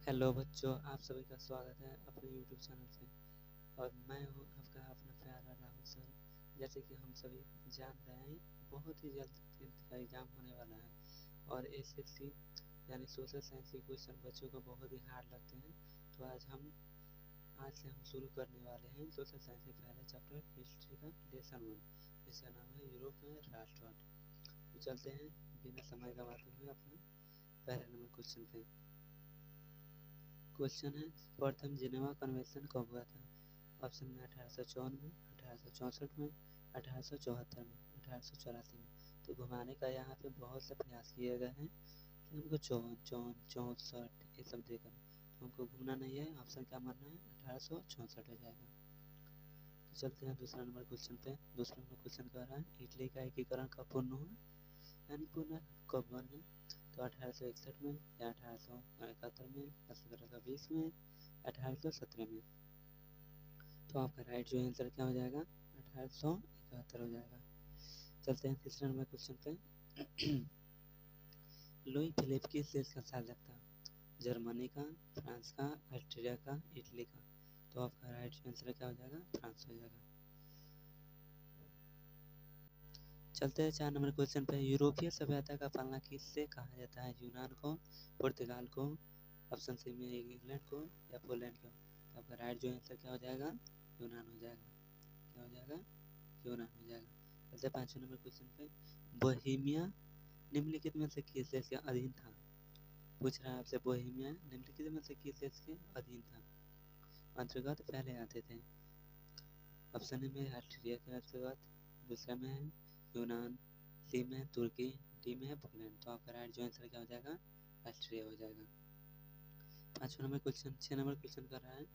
Hello बच्चों, आप सभी का स्वागत है अपने यूट्यूब चैनल पे। और मैं हूँ आपका अपना प्यारा राहुल सर। जैसे कि हम सभी जान रहे हैं, बहुत ही जल्द 10th का एग्ज़ाम होने वाला है और एसएससी यानी सोशल साइंस के क्वेश्चन बच्चों को बहुत ही हार्ड लगते हैं। तो आज से हम शुरू करने वाले हैं सोशल साइंस के पहले चैप्टर हिस्ट्री का लेसन 1, जिसका नाम है यूरोप में राष्ट्रवाद। तो चलते हैं बिना समय गंवाते हुए अपना पहले नंबर क्वेश्चन पे। क्वेश्चन है, प्रथम जिनेवा कन्वेंशन कब हुआ था? ऑप्शन में 1854 में, 1864 में, 1874 में, 1884 में। तो घुमाने का यहाँ पे बहुत से प्रयास किए गए हैं कि हमको 54, 64 ये सब देकर, तो हमको घूमना नहीं है। ऑप्शन क्या मानना है? 1864 हो जाएगा। तो चलते हैं दूसरा नंबर क्वेश्चन पे। दूसरा नंबर क्वेश्चन कह रहा है, इटली का एकीकरण कब पूर्ण हुआ यानी पूर्ण कब बना? तो 1861 में या 1871 में, 1720 में, 1817 में। तो आपका राइट जो आंसर क्या हो जाएगा? 1871 हो जाएगा। चलते हैं तीसरे नंबर क्वेश्चन पे। लुई फिलिप किस देश का शासक था? जर्मनी का, फ्रांस का, ऑस्ट्रिया का, इटली का। तो आपका राइट जो आंसर क्या हो जाएगा? फ्रांस हो जाएगा। चलते हैं 4 नंबर क्वेश्चन पे। यूरोपीय सभ्यता का पालना किससे कहा जाता है? यूनान को, पुर्तगाल को, ऑप्शन सी में इंग्लैंड को या पोलैंड को। तो आपका राइट जो आंसर क्या हो जाएगा? यूनान हो जाएगा। क्या हो जाएगा? यूनान हो जाएगा। चलते 5 नंबर क्वेश्चन पे। बोहेमिया निम्नलिखित में से किस देश के अधीन था? पूछ रहा है आपसे, बोहेमिया निम्नलिखित में से किस देश के अधीन था, अंतर्गत पहले आते थे? ऑप्शन ए में ऑस्ट्रिया के अंतर्गत, दूसरा में है यूनान, सी में है तुर्की, डी में है पोलैंड। तो आपका राइट जो आंसर क्या हो जाएगा? ऑस्ट्रिया हो जाएगा। 5 नंबर क्वेश्चन 6 नंबर क्वेश्चन कर रहा है,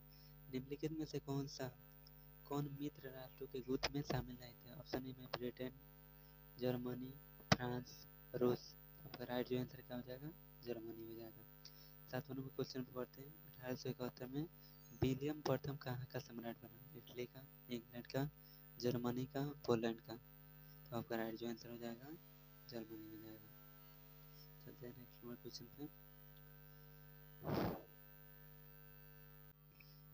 निम्नलिखित में से कौन मित्र राष्ट्रों के गुट में शामिल नहीं थे? ऑप्शन ए में ब्रिटेन, जर्मनी, फ्रांस, रूस। आपका राइट जो आंसर क्या हो जाएगा? जर्मनी हो जाएगा। 7 नंबर क्वेश्चन पे पढ़ते हैं। 1871 में विलियम प्रथम कहाँ का सम्राट बना? इटली का, इंग्लैंड का, जर्मनी का, पोलैंड का। तो आपका राइट जो आंसर हो जाएगा? जर्मनी हो जाएगा। चलते हैं नेक्स्ट नंबर क्वेश्चन पे।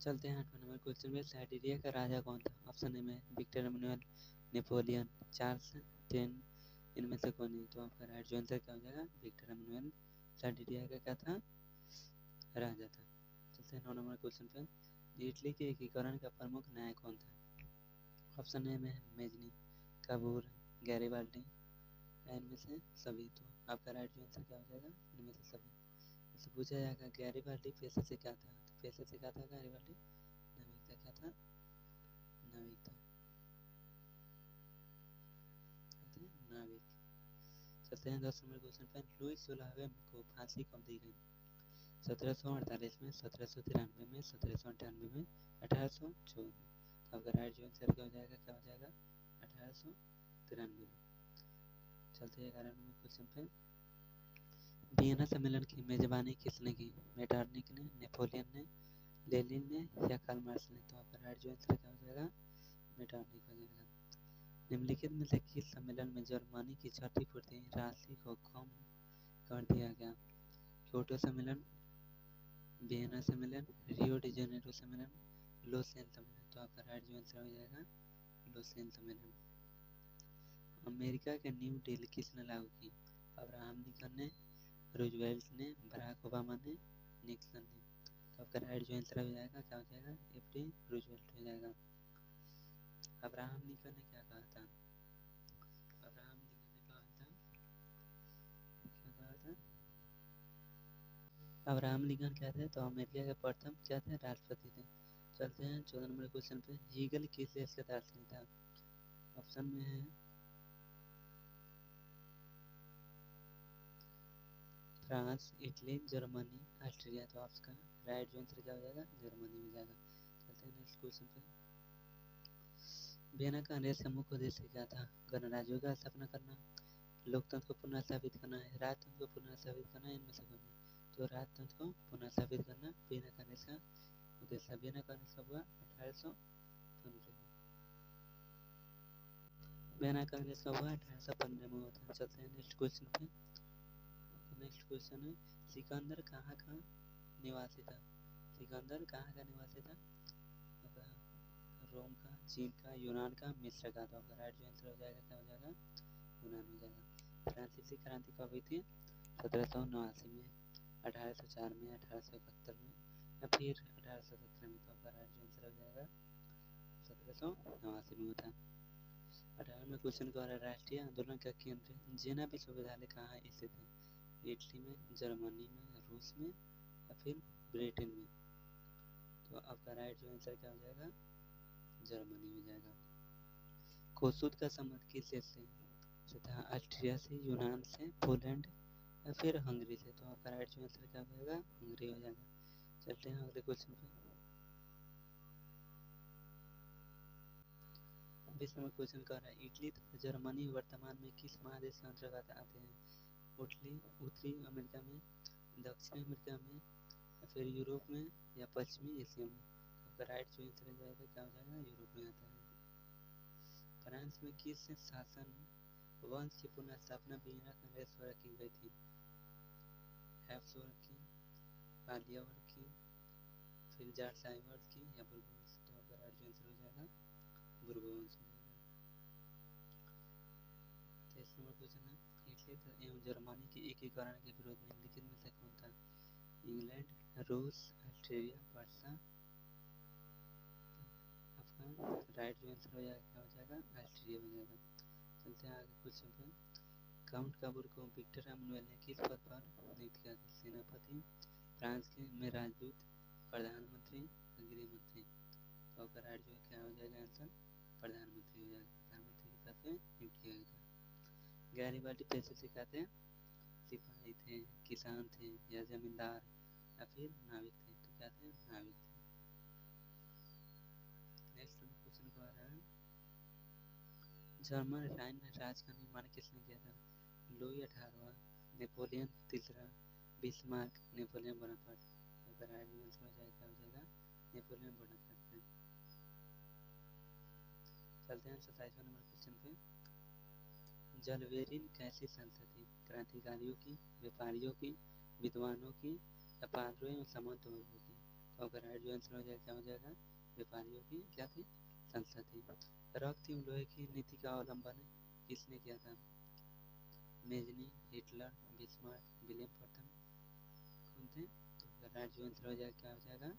चलते हैं 8वां नंबर क्वेश्चन में। साइबेरिया का राजा कौन था? ऑप्शन ए में विक्टर एमैनुअल, नेपोलियन, चार्ल्स 10, इनमें से कौन नहीं? तो आपका राइट जो आंसर क्या हो जाएगा? विक्टर एमैनुअल साइबेरिया का क्या था? राजा था। चलते हैं 9 नंबर क्वेश्चन पे। इटली के एकीकरण का प्रमुख नायक कौन था? ऑप्शन ए में मेजनी, काबूर, गैरिबाल्डी, इनमें से सभी। तो आपका राइट जो आंसर क्या हो जाएगा? इनमें से सभी। इससे पूछा जाएगा गैरिबाल्डी पेशे से क्या था? तो पेशे से क्या था गैरिबाल्डी? नाविक था। क्या था? नाविक था। नाविक। चलते हैं 10 नंबर क्वेश्चन पे। लुई 16वें को फांसी कब दी गई? 1748 में, 1793 में, 1798 में, 1854 में। तो आपका राइट जो आंसर क्या हो जाएगा? क्या हो जाएगा? 1893 में। चलते हैं 11 नंबर क्वेश्चन पे। वियना सम्मेलन की मेजबानी किसने की? मेटरनिक ने, नेपोलियन ने, लेनिन ने या कार्ल मार्क्स ने? तो आपका राइट जो आंसर क्या हो जाएगा? मेटरनिक हो जाएगा। निम्नलिखित में से किस सम्मेलन में जर्मनी की क्षतिपूर्ति राशि को कम कर दिया गया? क्योटो सम्मेलन, वियना सम्मेलन, रियो डी जेनेरो सम्मेलन, लोसेन सम्मेलन। तो आपका राइट जो आंसर हो जाएगा? लोसेन सम्मेलन। अमेरिका के न्यू डील किसने लागू की? अब्राहम लिंकन ने, रूजवेल्ट ने, बराक ओबामा ने, निक्सन ने। तो आपका राइट जो आंसर हो जाएगा? क्या हो जाएगा? एफडी रूजवेल्ट हो जाएगा। अब्राहम लिंकन ने क्या कहा था? अब्राहम लिंकन ने कहा था, क्या कहा था? अब्राहम लिंकन क्या थे? तो अमेरिका के प्रथम क्या थे? राष्ट्रपति थे। चलते हैं 14 नंबर क्वेश्चन पे। हीगल किस देश का दार्शनिक था? ऑप्शन में है फ्रांस, इटली, जर्मनी, ऑस्ट्रिया। तो आपका राइट जो आंसर क्या हो जाएगा? जर्मनी हो जाएगा। चलते हैं नेक्स्ट क्वेश्चन पे। वियना कांग्रेस का मुख्य उद्देश्य क्या था? गणराज्यों का स्थापना करना, लोकतंत्र को पुनः स्थापित करना है, राजतंत्र को पुनः स्थापित करना है, इनमें से कौन है? तो राजतंत्र को पुनः स्थापित करना वियना कांग्रेस का उद्देश्य। वियना कांग्रेस कब हुआ? 1815 में। वियना कांग्रेस कब हुआ? 1815 में हुआ था। चलते हैं नेक्स्ट क्वेश्चन पे। नेक्स्ट क्वेश्चन है, सिकंदर कहाँ का निवासी था। सिकंदर कहाँ का निवासी था? आपका रोम का, चीन का, यूनान का, मिस्र का। तो आपका राइट जो आंसर हो जाएगा क्या हो जाएगा? यूनान हो जाएगा। फ्रांसीसी क्रांति कब हुई थी? 1789 में, 1804 में, 1871 में या फिर 1817 में। तो आपका राइट जो आंसर हो जाएगा 1789 में होता। 18वां क्वेश्चन का राष्ट्रीय आंदोलन का केंद्र जेना विश्वविद्यालय कहाँ स्थित है? इटली में, जर्मनी में, रूस में या फिर ब्रिटेन में। तो आपका राइट जो आंसर क्या हो जाएगा? जर्मनी हो जाएगा। कोसुद का संबंध किस देश से था? ऑस्ट्रिया से, यूनान से, पोलैंड या फिर हंगरी से। तो आपका राइट जो आंसर क्या हो जाएगा? हंगरी हो जाएगा। चलते हैं अगले क्वेश्चन पे। 20 नंबर क्वेश्चन कर रहा है इटली तथा जर्मनी वर्तमान में किस महादेश के अंतर्गत आते हैं? उत्तरी अमेरिका में, दक्षिण अमेरिका में या फिर यूरोप में या पश्चिमी एशिया में। आपका राइट जो आंसर हो जाएगा क्या हो जाएगा? यूरोप में आता है। फ्रांस में किस शासन वंश की पुनर्स्थापना वीना कांग्रेस द्वारा की गई थी? हैब्सबर्ग की, बालियावर्ग की, फिर जारसाइवर्ग की या बुरबोन्स। तो आपका राइट जो आंसर हो जाएगा बुरबोन्स हो जाएगा। 23 नंबर क्वेश्चन है इटली एवं जर्मनी के एकीकरण के विरोध में निम्नलिखित में से कौन था? इंग्लैंड, रूस, ऑस्ट्रेलिया, पर्सा। आपका राइट जो आंसर हो जाएगा क्या हो जाएगा? ऑस्ट्रेलिया हो जाएगा। चलते हैं आगे क्वेश्चन पे। काउंट काबूर को विक्टर एमनुएल ने किस पद पर नियुक्त किया था? सेनापति, फ्रांस के में राजदूत, प्रधानमंत्री, गृह मंत्री। तो आपका राइट जो है क्या हो जाएगा आंसर? प्रधानमंत्री हो जाएगा। प्रधानमंत्री के पद पे नियुक्त किया गया था। गैरिबाल्डी पैसे सिखाते हैं? सिपाही थे, किसान थे या जमींदार या फिर नाविक थे? तो क्या थे? नाविक थे। नेक्स्ट क्वेश्चन को आ रहा है जर्मन राइन राज्य का निर्माण किसने किया था? लुई 18वां, नेपोलियन तीसरा, बिस्मार्क, नेपोलियन बोनापार्ट। अगर राइट आंसर हो जाएगा क्या हो जाएगा? नेपोलियन बोनापार्ट ने। चलते हैं 27वां नंबर क्वेश्चन पे। जलवेरिन कैसी संस्था थी? क्रांतिकारियों की, व्यापारियों की, विद्वानों की या पादरियों एवं सामंत वर्गों की। तो अगर राइट जो आंसर हो जाएगा क्या हो जाएगा? व्यापारियों की क्या थी? संस्था थी। रक्त एवं लोहे की नीति का अवलंबन किसने किया था? मेजनी, हिटलर, बिस्मार्क, विलियम प्रथम कौन थे? तो अगर राइट जो आंसर हो जाएगा क्या हो जाएगा?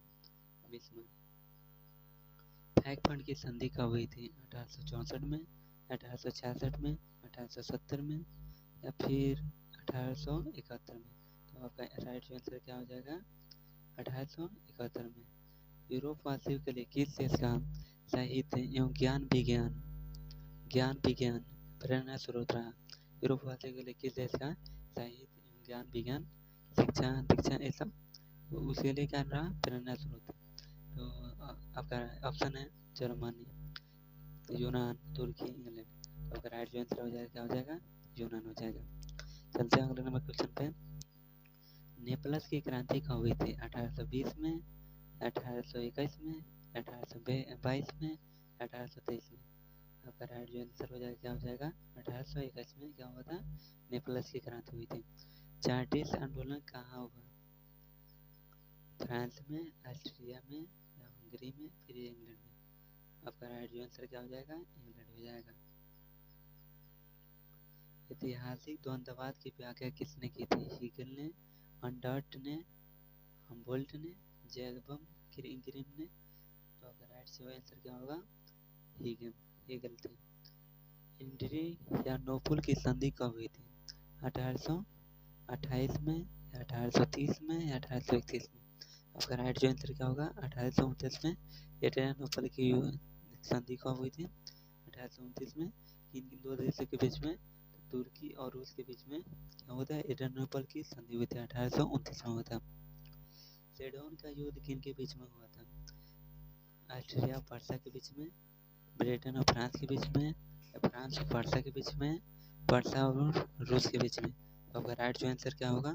बिस्मार्क। फैग फंड की संधि कब हुई थी? 1864 में, 1866 में, 1870 में या फिर 1871 में। तो आपका राइट जो आंसर क्या हो जाएगा? 1871 में। यूरोप वासियों के लिए किस देश का साहित्य एवं ज्ञान विज्ञान प्रेरणा स्रोत रहा? यूरोप वासियों के लिए किस देश का साहित्य एवं ज्ञान विज्ञान शिक्षा दीक्षा ये सब उसके लिए क्या रहा? प्रेरणा स्रोत। तो आपका ऑप्शन है जर्मनी, यूनान, तुर्की, इंग्लैंड। तो आपका राइट जो आंसर हो जाएगा क्या हो जाएगा? यूनान हो जाएगा। चलते हैं अगले नंबर क्वेश्चन पे। नेपलस की क्रांति कब हुई थी? 1820 में, 1821 में, 1822 में, 1823 में। आपका राइट जो आंसर हो जाएगा क्या हो जाएगा? 1821 में क्या हुआ था? नेपलस की क्रांति हुई थी। चार्टिस्ट आंदोलन कहाँ हुआ? फ्रांस में, ऑस्ट्रिया में या हंगरी में फिर इंग्लैंड में। आपका राइट जो आंसर क्या हो जाएगा? इंग्लैंड हो जाएगा। ऐतिहासिक द्वंद्ववाद की व्याख्या किसने की थी? हीगल ने, अंडर्ट ने, हम्बोल्ट ने, जैकबम ग्रिम ने। तो आपका राइट से आंसर क्या होगा? हीगल थे। एड्रियानोपुल की संधि कब हुई थी? 1828 में, 1830 में या 1831 में। आपका राइट जो आंसर क्या होगा? 1829 में एड्रियानोपुल की संधि कब हुई थी? 1829 में। किन दो देशों के बीच में? तुर्की और रूस के बीच में क्या होता है? एड्रियानोपुल की संधि हुई थी 1829 में हुआ था। सेडोन का युद्ध किन के बीच में हुआ था? ऑस्ट्रिया और पर्सा के बीच में, ब्रिटेन और फ्रांस के बीच में, फ्रांस और पर्सा के बीच में, पर्सा और रूस के बीच में। आपका राइट जो आंसर क्या होगा?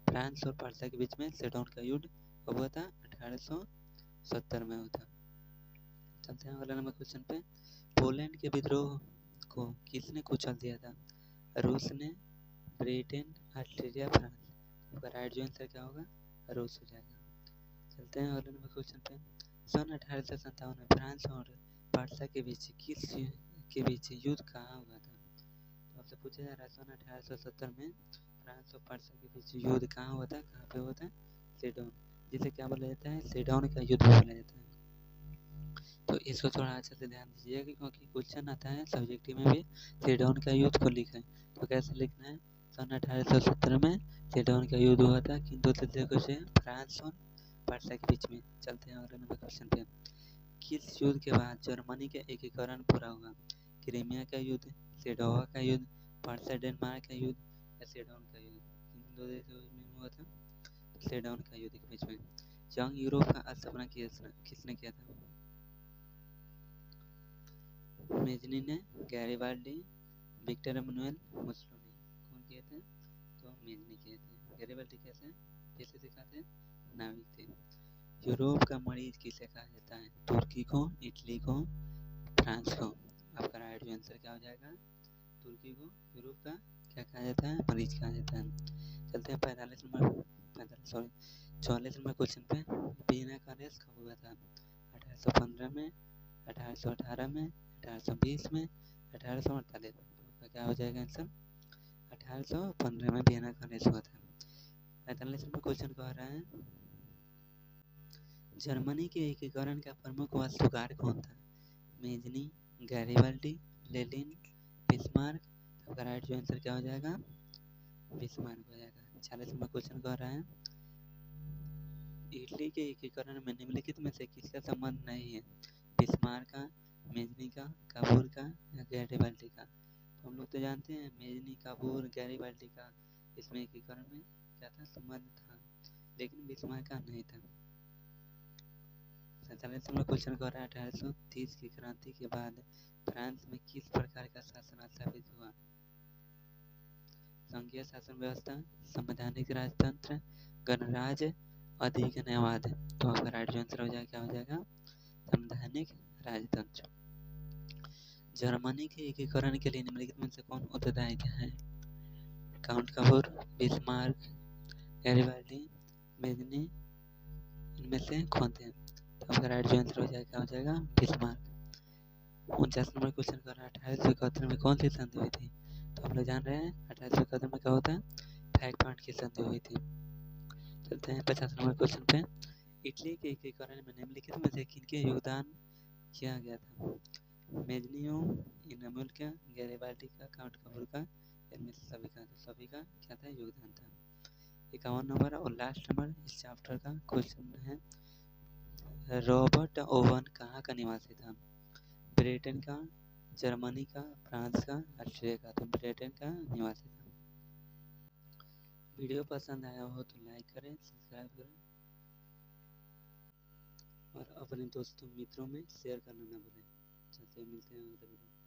फ्रांस और पर्सा के बीच में सेडोन का युद्ध हुआ था 1870 में हुआ था। चलते हैं अगला नंबर क्वेश्चन पे। पोलैंड के विद्रोह को किसने कुचल दिया था? रूस ने, ब्रिटेन, ऑस्ट्रेलिया, फ्रांस। आपका राइट जो आंसर क्या होगा? रूस हो जाएगा। चलते हैं अगले नंबर क्वेश्चन पे। सन 1857 में फ्रांस और पारसा के बीच युद्ध कहाँ हुआ था? तो आपसे पूछा जा रहा है सन 1870 में फ्रांस और पारसा के बीच युद्ध कहाँ हुआ था, कहाँ पे हुआ था? सेडोन, जिसे क्या बोला जाता है? सेडोन का युद्ध बोला जाता है। तो इसको थोड़ा अच्छे से ध्यान दीजिएगा क्योंकि क्वेश्चन आता है सब्जेक्टिव में भी सेडोन का युद्ध को लिखा है। तो कैसे लिखना है? सन 1870 में सेडोन का युद्ध हुआ था किन दो देशों से? फ्रांस और पारसा के बीच में। चलते हैं अगले नंबर क्वेश्चन पे। किस युद्ध के बाद जर्मनी का एकीकरण पूरा हुआ? क्रीमिया का युद्ध, सेडोवा का युद्ध, पारसा डेनमार्क का युद्ध या सेडोन का युद्ध? किन दो देशों में हुआ था? सेडोन का युद्ध के बीच में। जंग यूरोप का स्थापना किसने किया था? मेजनी ने, गैरिबाल्डी, विक्टर एमैनुअल, मुसोलिनी। कौन किए थे? तो मेजनी किए थे। गैरिबाल्डी कैसे दिखाते हैं? नाविक थे। यूरोप का मरीज किसे कहा जाता है? तुर्की को, इटली को, फ्रांस को? आपका राइट आंसर क्या हो जाएगा? तुर्की को यूरोप का क्या कहा जाता है? मरीज कहा जाता है। चलते हैं 44 नंबर क्वेश्चन पे। वियना कॉन्ग्रेस कब हुआ था? 1815 में, 1818 में, 1820 में, 1848 में? आपका क्या हो जाएगा आंसर? 1815 में वियना कॉन्ग्रेस हुआ था। 45 नंबर क्वेश्चन कह रहा है जर्मनी के एकीकरण का प्रमुख वास्तुकार कौन था? Mazzini, Garibaldi, Lenin, Bismarck? आपका राइट जो आंसर क्या हो जाएगा? बिस्मार्क हो जाएगा। 46 नंबर क्वेश्चन कह रहा है इटली के एकीकरण में निम्नलिखित में से किसका संबंध नहीं है? बिस्मार्क का, मेजनी का, काबूल का या गैरिबाल्डी का? तो हम लोग तो जानते हैं मेजनी, काबूल, गैरिबाल्डी का इसमें एकीकरण में क्या था? संबंध था, लेकिन बिस्मार्क का नहीं था। 47 नंबर क्वेश्चन कह रहा है 1830 की क्रांति के बाद फ्रांस में किस प्रकार का शासन स्थापित हुआ? संघीय शासन व्यवस्था, संवैधानिक राजतंत्र, गणराज्य, अधिनियमवाद? तो आपका राइट आंसर हो जाएगा क्या हो जाएगा? संवैधानिक राजतंत्र। जर्मनी के एकीकरण के लिए निम्नलिखित में से कौन उत्तरदायी है? Count Kabul, Bismarck, Garibaldi, Mazzini? इनमें से कौन थे? तो आपका राइट आंसर हो जाएगा क्या हो जाएगा? बिस्मार्क। 49 नंबर क्वेश्चन कर रहा है 1871 में कौन सी संधि हुई थी? तो हम लोग जान रहे हैं 1871 में क्या होता है? फैक्ट पॉइंट की संधि हुई थी। चलते हैं 50 नंबर क्वेश्चन पे। इटली के एकीकरण में निम्नलिखित में से किनके योगदान किया गया था? मेजनियो, इनामुल का, गैरिबाल्डी का, काउंट काबूल का? इनमें से सभी का? तो सभी का क्या था? योगदान था। 51 नंबर और लास्ट नंबर इस चैप्टर का क्वेश्चन है रॉबर्ट ओवन कहाँ का निवासी था? ब्रिटेन का, जर्मनी का, फ्रांस का, ऑस्ट्रिया का? तो ब्रिटेन का निवासी था। वीडियो पसंद आया हो तो लाइक करें, सब्सक्राइब करें और अपने दोस्तों मित्रों में शेयर करना ना भूलें। चलते मिलते हैं अगले वीडियो।